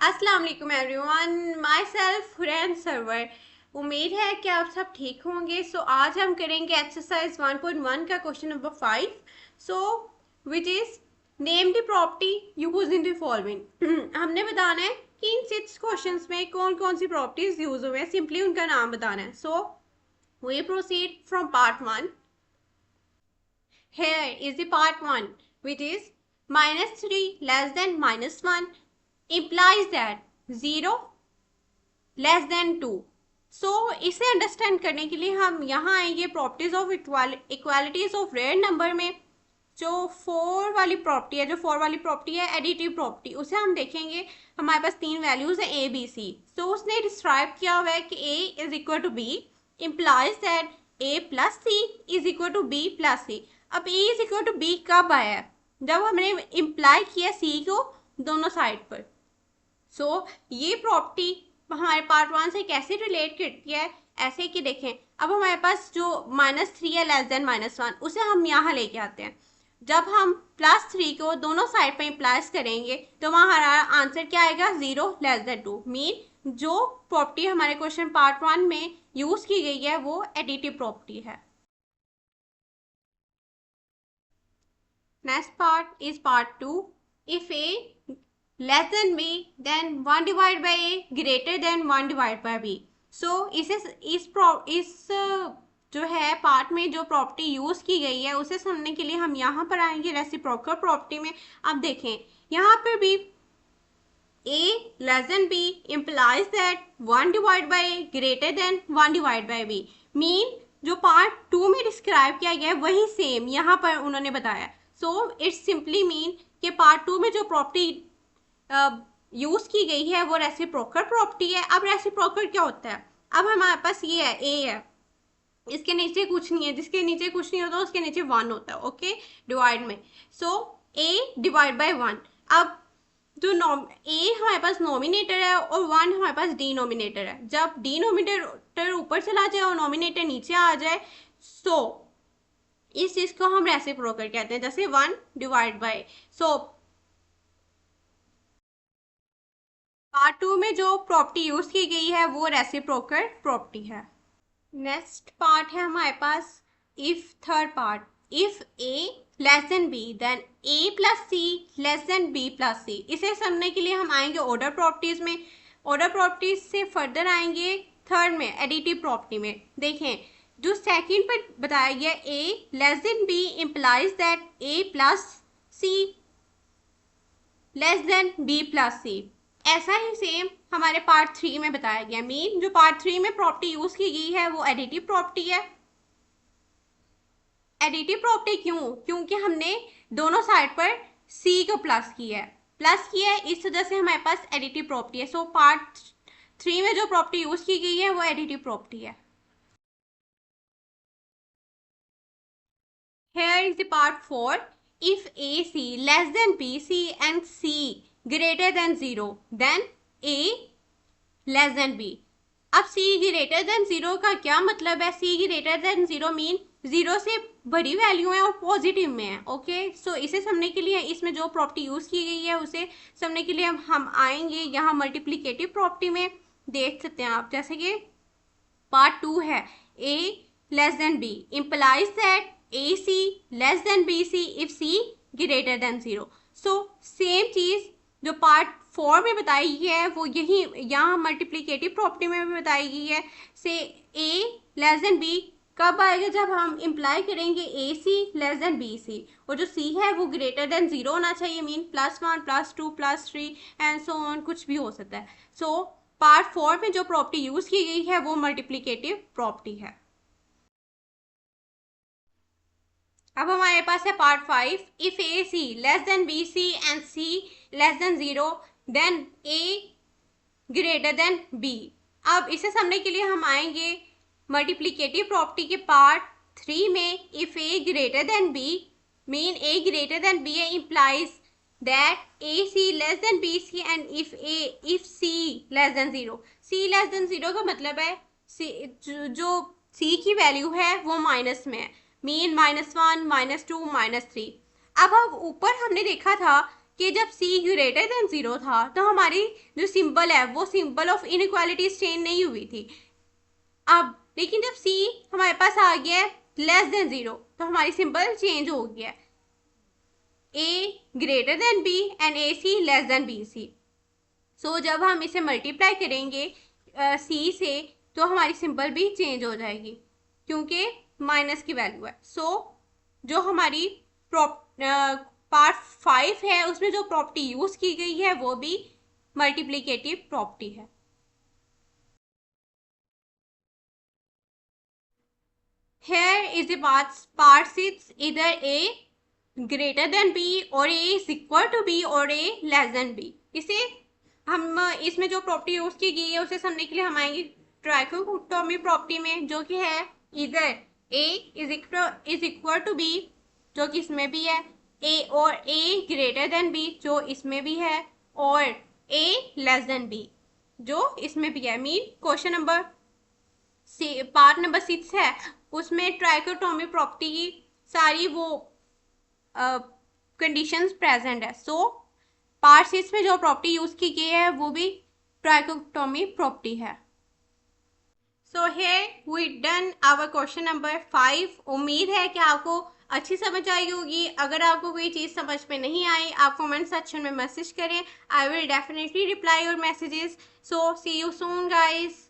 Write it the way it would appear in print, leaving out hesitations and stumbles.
अस्सलाम वालेकुम everyone, my self Hurain server. उम्मीद है कि आप सब ठीक होंगे। आज हम करेंगे एक्सरसाइज 1.1 का question number 5। So which is name the property use in the following. हमने बताना है कि इन 6 क्वेश्चंस में कौन कौन सी प्रॉपर्टीज यूज हुए हैं, सिंपली उनका नाम बताना है। So we proceed from part 1। Here is the part 1, which is -3 less than -1 implies that 0 less than 2. So इसे अंडरस्टैंड करने के लिए हम यहाँ आएंगे properties of equalities of real number में। जो 4 वाली प्रॉपर्टी है, एडिटिव प्रॉपर्टी, उसे हम देखेंगे। हमारे पास 3 वैल्यूज है ए बी सी। सो उसने डिस्क्राइब किया हुआ है कि a is equal to b implies that a plus c is equal to b plus c। अब a is equal to b कब आया है? जब हमने इम्प्लाई किया c को दोनों साइड पर। ये प्रॉपर्टी हमारे पार्ट 1 से कैसे रिलेट करती है, ऐसे कि देखें। अब हमारे पास जो -3 है लेस देन -1, उसे हम यहाँ लेके आते हैं। जब हम +3 को दोनों साइड पर इम्प्लाइज करेंगे तो वहाँ हमारा आंसर क्या आएगा? 0 लेस देन 2। मीन जो प्रॉपर्टी हमारे क्वेश्चन पार्ट 1 में यूज की गई है वो एडिटिव प्रॉपर्टी है। Next part is part 2। If a less than b then 1 divide by a greater than 1 divide by b. So इस जो है पार्ट में जो प्रॉपर्टी यूज की गई है उसे समझने के लिए हम यहाँ पर आएंगे रेसिप्रोकल प्रॉपर्टी में। अब देखें यहाँ पर भी a less than b implies that 1 divided by a greater than 1 divided by b। Mean जो पार्ट 2 में डिस्क्राइब किया गया है वही सेम यहाँ पर उन्होंने बताया। सो इट्स सिंपली मीन कि पार्ट 2 में जो प्रॉपर्टी यूज की गई है वो रेसिप्रोकल प्रॉपर्टी है। अब रेसिप्रोकल क्या होता है? अब हमारे पास ये है ए है, इसके नीचे कुछ नहीं है, जिसके नीचे कुछ नहीं होता उसके नीचे 1 होता है। ओके, डिवाइड में। सो ए डिवाइड बाय 1। अब जो ए हमारे पास नॉमिनेटर है और 1 हमारे पास डिनोमिनेटर है। जब डिनोमिनेटर ऊपर चला जाए और नॉमिनेटर नीचे आ जाए, सो इस चीज को हम रेसिप्रोकल कहते हैं। जैसे 1 डिवाइड बाय। सो पार्ट 2 में जो प्रॉपर्टी यूज की गई है वो रेसिप्रोकल प्रॉपर्टी है। नेक्स्ट पार्ट है हमारे पास if third part. If a less than b then a plus c less than b plus c. इसे समझने के लिए हम आएंगे ऑर्डर प्रॉपर्टीज में। ऑर्डर प्रॉपर्टीज से फर्दर आएंगे थर्ड में, एडिटिव प्रॉपर्टी में। देखें जो सेकंड पर बताया गया a less than B implies that a plus c less than b plus c. ऐसा ही सेम हमारे पार्ट 3 में बताया गया। मीन जो पार्ट 3 में प्रॉपर्टी यूज की गई है वो एडिटिव प्रॉपर्टी है। एडिटिव प्रॉपर्टी क्यों? क्योंकि हमने दोनों साइड पर c को प्लस किया है, इस वजह से हमारे पास एडिटिव प्रॉपर्टी है। सो पार्ट 3 में जो प्रॉपर्टी यूज की गई है वो एडिटिव प्रॉपर्टी है। Here is the part 4. If AC less than BC and C greater than 0, then A less than B। अब C greater than 0 का क्या मतलब है? C greater than 0 मीन 0 से बड़ी वैल्यू है और पॉजिटिव में है। ओके, सो इसे समझने के लिए इसमें जो प्रॉपर्टी यूज की गई है उसे समझने के लिए हम आएंगे यहाँ मल्टीप्लिकेटिव प्रॉपर्टी में। देख सकते हैं आप, जैसे कि पार्ट 2 है A less than B implies that AC less than BC if C greater than 0। So same चीज जो पार्ट 4 में बताई गई है वो यही यहाँ मल्टीप्लिकेटिव प्रॉपर्टी में भी बताई गई है। से A लेस देन B कब आएगा? जब हम इम्प्लाई करेंगे AC लेस देन BC और जो C है वो ग्रेटर देन 0 होना चाहिए। मीन +1 +2 +3 एंड सो ऑन, कुछ भी हो सकता है। सो पार्ट 4 में जो प्रॉपर्टी यूज की गई है वो मल्टीप्लिकेटिव प्रॉपर्टी है। अब हमारे पास है part 5। If A C less than B C and C less than 0 then A greater than B. अब इसे समझने के लिए हम आएंगे मल्टीप्लिकेटिव प्रॉपर्टी के पार्ट 3 में। If A greater than B mean A greater than B implies that A C less than B C and if C less than 0। C less than 0 का मतलब है जो सी की वैल्यू है वो माइनस में है। मीन -1 -2 -3। अब ऊपर हमने देखा था कि जब सी ग्रेटर देन 0 था तो हमारी जो सिंबल है वो सिंबल ऑफ इनइक्वालिटीज चेंज नहीं हुई थी। अब लेकिन जब सी हमारे पास आ गया है लेस देन 0 तो हमारी सिंबल चेंज हो गया है, a greater than b and a C less than B c. So जब हम इसे मल्टीप्लाई करेंगे सी से तो हमारी सिंबल भी चेंज हो जाएगी क्योंकि माइनस की वैल्यू है। सो जो हमारी पार्ट 5 है उसमें जो प्रॉपर्टी यूज की गई है वो भी मल्टीप्लिकेटिव प्रॉपर्टी है। Here is the part 6, either A greater than B or A is equal to B or A less than B। इसे हम इसमें जो प्रॉपर्टी यूज की गई है उसे समझने के लिए हम आएंगे ट्राइकोटोमी प्रॉपर्टी में, जो कि है इधर A is equal to B जो कि इसमें भी है, A और A ग्रेटर देन B जो इसमें भी है, और A लेस देन B जो इसमें भी है। Mean question number part number 6 है उसमें ट्राइकोटोमी प्रॉपर्टी की सारी वो कंडीशंस प्रेजेंट है। सो पार्ट 6 में जो प्रॉपर्टी यूज की गई है वो भी ट्राइकोटोमी प्रॉपर्टी है। So here we done our question number 5। उम्मीद है कि आपको अच्छी समझ आई होगी। अगर आपको कोई चीज़ समझ में नहीं आई आप कमेंट सेक्शन में मैसेज करें, I will definitely reply your messages. So see you soon guys.